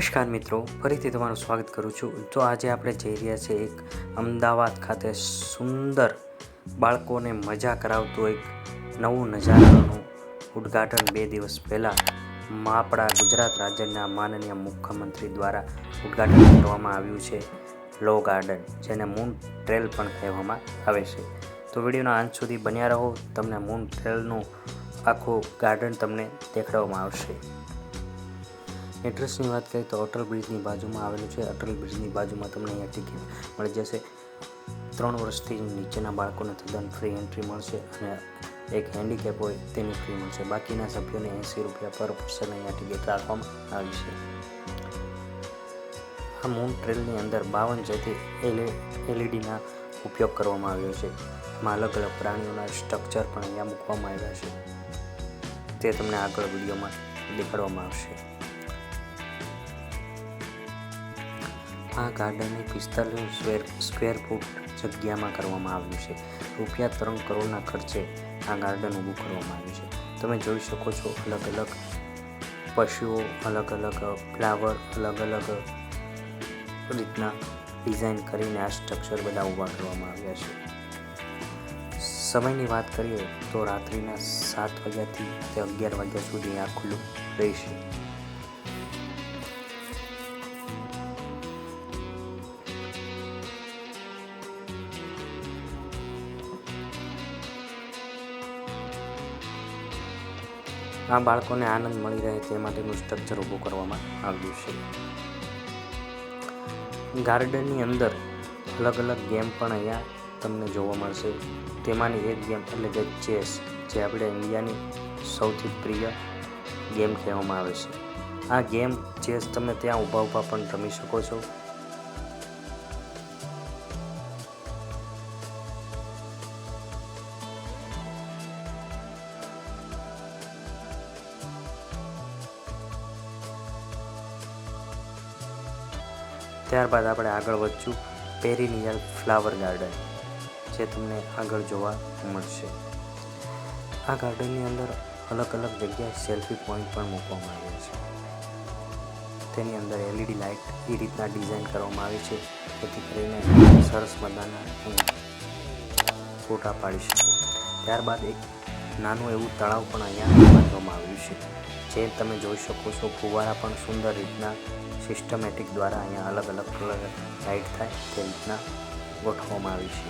નમસ્કાર મિત્રો, ફરીથી તમારું સ્વાગત કરું છું. તો આજે આપણે જઈ રહ્યા છીએ એક અમદાવાદ ખાતે સુંદર બાળકોને મજા કરાવતું એક નવું નજારાનું ઉદ્ઘાટન 2 દિવસ પહેલાં આપણા ગુજરાત રાજ્યના માનનીય મુખ્યમંત્રી દ્વારા ઉદ્ઘાટન કરવામાં આવ્યું છે. લો ગાર્ડન, જેને મૂન ટ્રેલ પણ કહેવામાં આવે છે. તો વિડીયોના અંત સુધી બન્યા રહો, તમને મૂન ટ્રેલનું આખું ગાર્ડન તમને દેખાડવામાં આવશે. એડ્રેસની વાત કરીએ તો અટલ બ્રિજની બાજુમાં આવેલું છે. અટલ બ્રિજની બાજુમાં તમને અહીંયા ટિકિટ મળી જશે. 3 વર્ષથી નીચેના બાળકોને તદ્દન ફ્રી એન્ટ્રી મળશે અને એક હેન્ડીકેપ હોય તેની ફ્રી મળશે. બાકીના સભ્યોને 80 રૂપિયા પર પર્સન અહીંયા ટિકિટ રાખવામાં આવી છે. આ મૂન ટ્રેલની અંદર 52 જેથી એલઈડીના ઉપયોગ કરવામાં આવ્યો છે. એમાં અલગ અલગ પ્રાણીઓના સ્ટ્રક્ચર પણ અહીંયા મૂકવામાં આવ્યા છે. તે તમને આગળ વિડીયોમાં દેખાડવામાં આવશે. આ ગાર્ડનની 45 સ્ક્વેર ફૂટ જગ્યામાં કરવામાં આવ્યું છે. રૂપિયા 3 કરોડના ખર્ચે આ ગાર્ડન ઊભું કરવામાં આવ્યું છે. તમે જોઈ શકો છો, અલગ અલગ પશુઓ, અલગ અલગ ફ્લાવર, અલગ અલગ રીતના ડિઝાઇન કરીને આ સ્ટ્રક્ચર બધા ઊભા કરવામાં આવ્યા છે. સમયની વાત કરીએ તો રાત્રિના 7 વાગ્યાથી તે 11 વાગ્યા સુધી આ ખુલ્લું રહેશે. આ બાળકોને આનંદ મળી રહે તે માટેનું સ્ટ્રક્ચર ઊભું કરવામાં આવ્યું છે. ગાર્ડનની અંદર અલગ અલગ ગેમ પણ અહીંયા તમને જોવા મળશે. તેમાંની એક ગેમ એટલે કે ચેસ, જે આપણે ઇન્ડિયાની સૌથી પ્રિય ગેમ કહેવામાં આવે છે. આ ગેમ ચેસ તમે ત્યાં ઊભા ઊભા પણ રમી શકો છો. ત્યારબાદ આપણે આગળ વધશું પેરિનિયલ ફ્લાવર ગાર્ડન, જે તમને આગળ જોવા મળશે. આ ગાર્ડનની અંદર અલગ અલગ જગ્યાએ સેલ્ફી પોઈન્ટ પણ મૂકવામાં આવ્યા છે. તેની અંદર એલઈડી લાઇટ એ રીતના ડિઝાઇન કરવામાં આવી છે, જેથી કરીને સરસ મજાના ફોટા પાડી શકે. ત્યારબાદ એક નાનું એવું તળાવ પણ અહીંયા બાંધવામાં આવ્યું છે, જે તમે જોઈ શકો છો. ફુવારા પણ સુંદર રીતના સિસ્ટમેટિક દ્વારા અહીંયા અલગ અલગ કલર લાઇટ થાય તે રીતના ગોઠવવામાં આવી છે.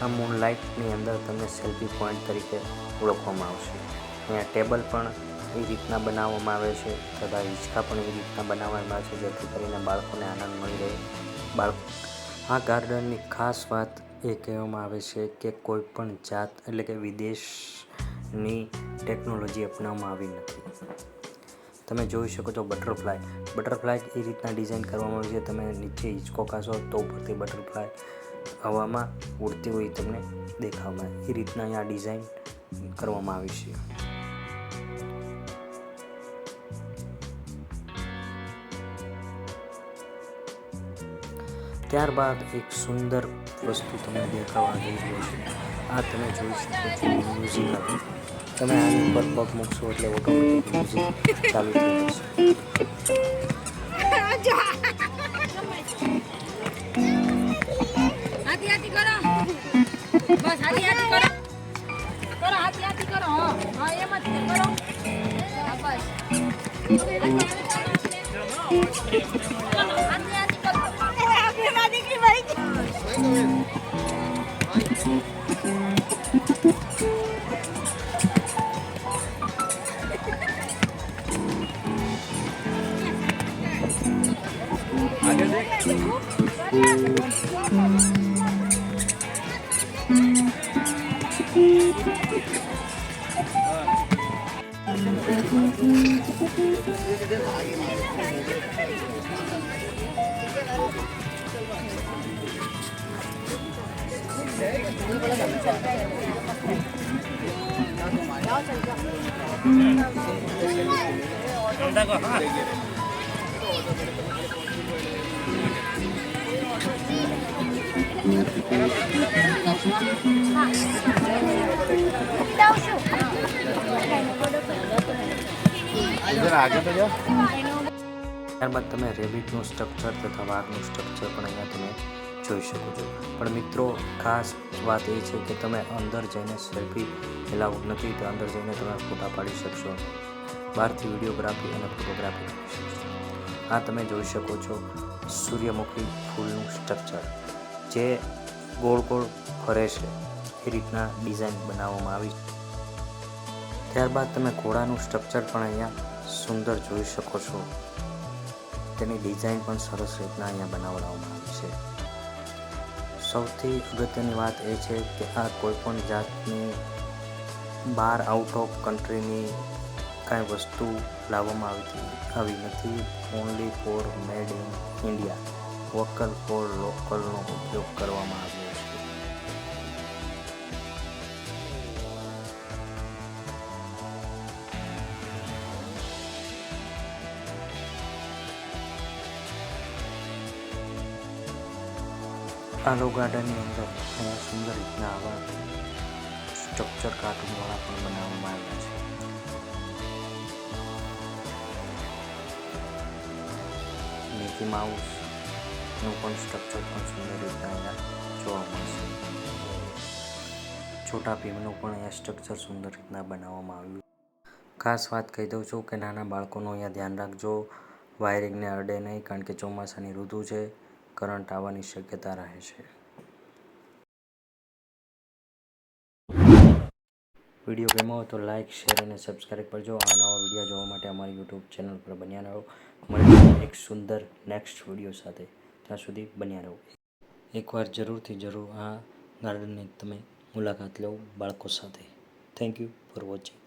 આ મૂન લાઇટની અંદર તમને સેલ્ફી પોઈન્ટ તરીકે ઓળખવામાં આવશે. અહીંયા ટેબલ પણ એ રીતના બનાવવામાં આવે છે, તથા હિંચકા પણ એ રીતના બનાવવામાં આવે છે, જેથી કરીને બાળકોને આનંદ મળી રહે. આ ગાર્ડનની ખાસ વાત એ કહેવામાં આવે છે કે કોઈ પણ જાત એટલે કે વિદેશની ટેકનોલોજી અપનાવવામાં આવી નથી. તમે જોઈ શકો છો બટરફ્લાય એ રીતના ડિઝાઇન કરવામાં આવી છે. તમે નીચે હિંચકો કાશો તો ઉપરથી બટરફ્લાય હવામાં ઉડતી હોય તમને દેખાવામાં એ રીતના અહીંયા ડિઝાઇન કરવામાં આવી છે. ત્યારબાદ એક સુંદર વસ્તુ તમને દેખાવા જઈ રહ્યો છે. આ તમે જોઈ શકો છો મ્યુઝિક. તમે આની ઉપર પગ મૂકશો એટલે ઓટોમેટિક મ્યુઝિક ચાલુ થઈ જશે. इधर आगे तो जाओ। ત્યારબાદ તમે રેબિટનું સ્ટ્રક્ચર તથા વાઘનું સ્ટ્રક્ચર પણ અહીંયા તમે જોઈ શકો છો. પણ મિત્રો, ખાસ વાત એ છે કે તમે અંદર જઈને સેલ્ફી એલાઉડ નથી, તો અંદર જઈને તમે ફોટા પાડી શકશો. બહારથી વિડીયોગ્રાફી અને ફોટોગ્રાફી કરી શકશો. આ તમે જોઈ શકો છો સૂર્યમુખી ફૂલનું સ્ટ્રક્ચર, જે ગોળ ગોળ ફરે છે એ રીતના ડિઝાઇન બનાવવામાં આવી છે. ત્યારબાદ તમે ઘોડાનું સ્ટ્રક્ચર પણ અહીંયા સુંદર જોઈ શકો છો. તેની ડિઝાઇન પણ સરસ રીતના અહીંયા બનાવવામાં આવી છે. સૌથી અગત્યની વાત એ છે કે આ કોઈપણ જાતની બહાર આઉટ ઓફ કન્ટ્રીની કાંઈ વસ્તુ લાવવામાં આવી નથી. Only for made in India, vocal for લોકલનો ઉપયોગ કરવામાં આવ્યો છે. આ લો ગાર્ડનની અંદર અહીંયા સુંદર રીતના આવા સ્ટ્રક્ચર કાર્ટૂનવાળા પણ બનાવવામાં આવ્યા છે. મિકી માઉસનું પણ સ્ટ્રક્ચર પણ સુંદર રીતના અહીંયા જોવા મળશે. છોટા ભીમનું પણ અહીંયા સ્ટ્રક્ચર સુંદર રીતના બનાવવામાં આવ્યું. ખાસ વાત કહી દઉં છું કે નાના બાળકોનું અહીંયા ધ્યાન રાખજો, વાયરિંગને અડે નહીં, કારણ કે ચોમાસાની ઋતુ છે, કરંટ આવવાની શક્યતા રહે છે. વિડીયો ગમ્યો હોય તો લાઇક, શેર અને સબસ્ક્રાઈબ કરજો. આ નવા વિડીયો જોવા માટે અમારી યુટ્યુબ ચેનલ પર બન્યા રહો. મળીએ એક સુંદર નેક્સ્ટ વિડીયો સાથે. ત્યાં સુધી બન્યા રહો. એકવાર જરૂરથી જરૂર આ ગાર્ડનની તમે મુલાકાત લો બાળકો સાથે. Thank you for watching.